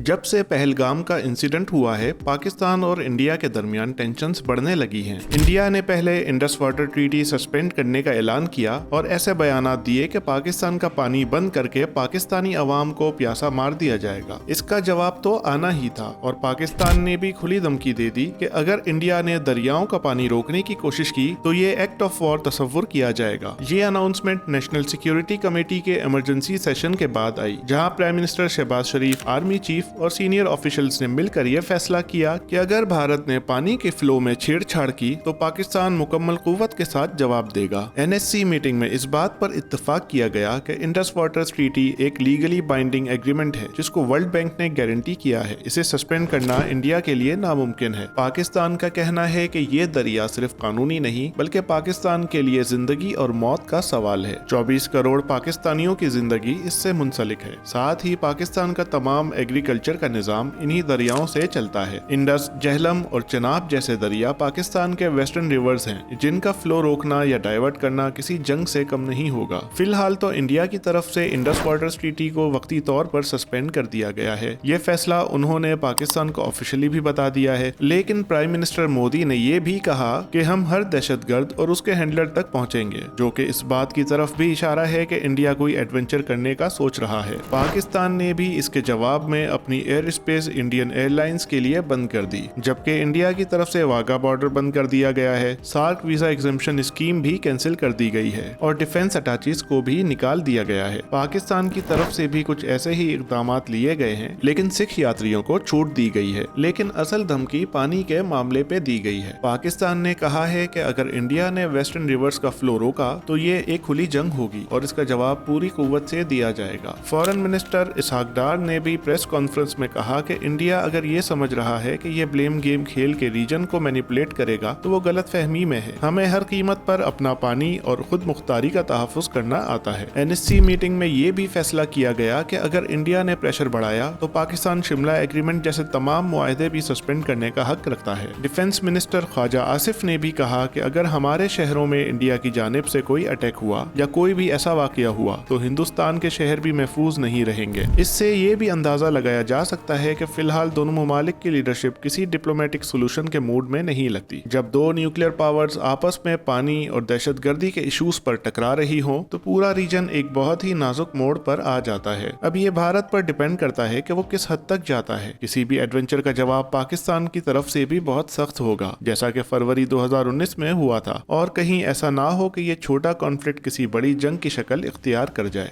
जब से पहलगाम का इंसिडेंट हुआ है, पाकिस्तान और इंडिया के दरमियान टेंशन्स बढ़ने लगी हैं। इंडिया ने पहले इंडस वाटर ट्रीटी सस्पेंड करने का ऐलान किया और ऐसे बयानात दिए कि पाकिस्तान का पानी बंद करके पाकिस्तानी अवाम को प्यासा मार दिया जाएगा। इसका जवाब तो आना ही था और पाकिस्तान ने भी खुली धमकी दे दी कि अगर इंडिया ने दरियाओं का पानी रोकने की कोशिश की तो ये एक्ट ऑफ वॉर तस्वुर किया जाएगा। ये अनाउंसमेंट नेशनल सिक्योरिटी कमेटी के इमरजेंसी सेशन के बाद आई, जहां प्राइम मिनिस्टर शहबाज शरीफ, आर्मी चीफ और सीनियर ऑफिशियल्स ने मिलकर यह फैसला किया कि अगर भारत ने पानी के फ्लो में छेड़छाड़ की तो पाकिस्तान मुकम्मल कुव्वत के साथ जवाब देगा। एनएससी मीटिंग में इस बात पर इत्तेफाक किया गया कि इंडस वाटर ट्रीटी एक लीगली बाइंडिंग एग्रीमेंट है जिसको वर्ल्ड बैंक ने गारंटी किया है। इसे सस्पेंड करना इंडिया के लिए नामुमकिन है। पाकिस्तान का कहना है कि ये दरिया सिर्फ कानूनी नहीं बल्कि पाकिस्तान के लिए जिंदगी और मौत का सवाल है। 24 करोड़ पाकिस्तानियों की जिंदगी इससे मुंसलिक है। साथ ही पाकिस्तान का तमाम एग्रीकल्चर का निजाम इन्हीं दरियाओं से चलता है। इंडस, झेलम और चनाब जैसे दरिया पाकिस्तान के वेस्टर्न रिवर्स हैं, जिनका फ्लो रोकना या डाइवर्ट करना किसी जंग से कम नहीं होगा। फिलहाल तो इंडिया की तरफ से इंडस वाटर ट्रीटी को वक्ती तौर पर सस्पेंड कर दिया गया है। ये फैसला उन्होंने पाकिस्तान को ऑफिशियली भी बता दिया है, लेकिन प्राइम मिनिस्टर मोदी ने ये भी कहा कि हम हर दहशतगर्द और उसके हैंडलर तक पहुंचेंगे, जो कि इस बात की तरफ भी इशारा है कि इंडिया कोई एडवेंचर करने का सोच रहा है। पाकिस्तान ने भी इसके जवाब में अपनी एयर स्पेस इंडियन एयरलाइंस के लिए बंद कर दी, जबकि इंडिया की तरफ से वाघा बॉर्डर बंद कर दिया गया है। सार्क वीजा एग्जेम्पशन स्कीम भी कैंसिल कर दी गई है और डिफेंस अटैचीज को भी निकाल दिया गया है। पाकिस्तान की तरफ से भी कुछ ऐसे ही इकदाम लिए गए हैं, लेकिन सिख यात्रियों को छूट दी गई है। लेकिन असल धमकी पानी के मामले पे दी गई है। पाकिस्तान ने कहा है कि अगर इंडिया ने वेस्टर्न रिवर्स का फ्लो रोका तो ये एक खुली जंग होगी और इसका जवाब पूरी कुव्वत से दिया जाएगा। फॉरेन मिनिस्टर इसहाक डार ने भी प्रेस कॉन्फ्रेंस में कहा कि इंडिया अगर ये समझ रहा है कि ये ब्लेम गेम खेल के रीजन को मैनिपुलेट करेगा तो वो गलत फहमी में है। हमें हर कीमत पर अपना पानी और खुद मुख्तारी का तहफ्फुज़ करना आता है। एनएससी मीटिंग में ये भी फैसला किया गया कि अगर इंडिया ने प्रेशर बढ़ाया तो पाकिस्तान शिमला एग्रीमेंट जैसे तमाम मुआहदे भी सस्पेंड करने का हक रखता है। डिफेंस मिनिस्टर ख्वाजा आसिफ ने भी कहा कि अगर हमारे शहरों में इंडिया की जानिब से कोई अटैक हुआ या कोई भी ऐसा वाकया हुआ तो हिंदुस्तान के शहर भी महफूज नहीं रहेंगे। इससे ये भी अंदाजा लगाया जा सकता है कि फिलहाल दोनों ममालिक की लीडरशिप किसी डिप्लोमेटिक सोल्यूशन के मूड में नहीं लगती। जब दो न्यूक्लियर पावर्स आपस में पानी और दहशतगर्दी के इश्यूज पर टकरा रही हो तो पूरा रीजन एक बहुत ही नाजुक मोड़ पर आ जाता है। अब ये भारत पर डिपेंड करता है कि वो किस हद तक जाता है। किसी भी एडवेंचर का जवाब पाकिस्तान की तरफ से भी बहुत सख्त होगा, जैसा कि फरवरी 2019 में हुआ था, और कहीं ऐसा ना हो कि ये छोटा कॉन्फ्लिक्ट किसी बड़ी जंग की शक्ल इख्तियार कर जाए।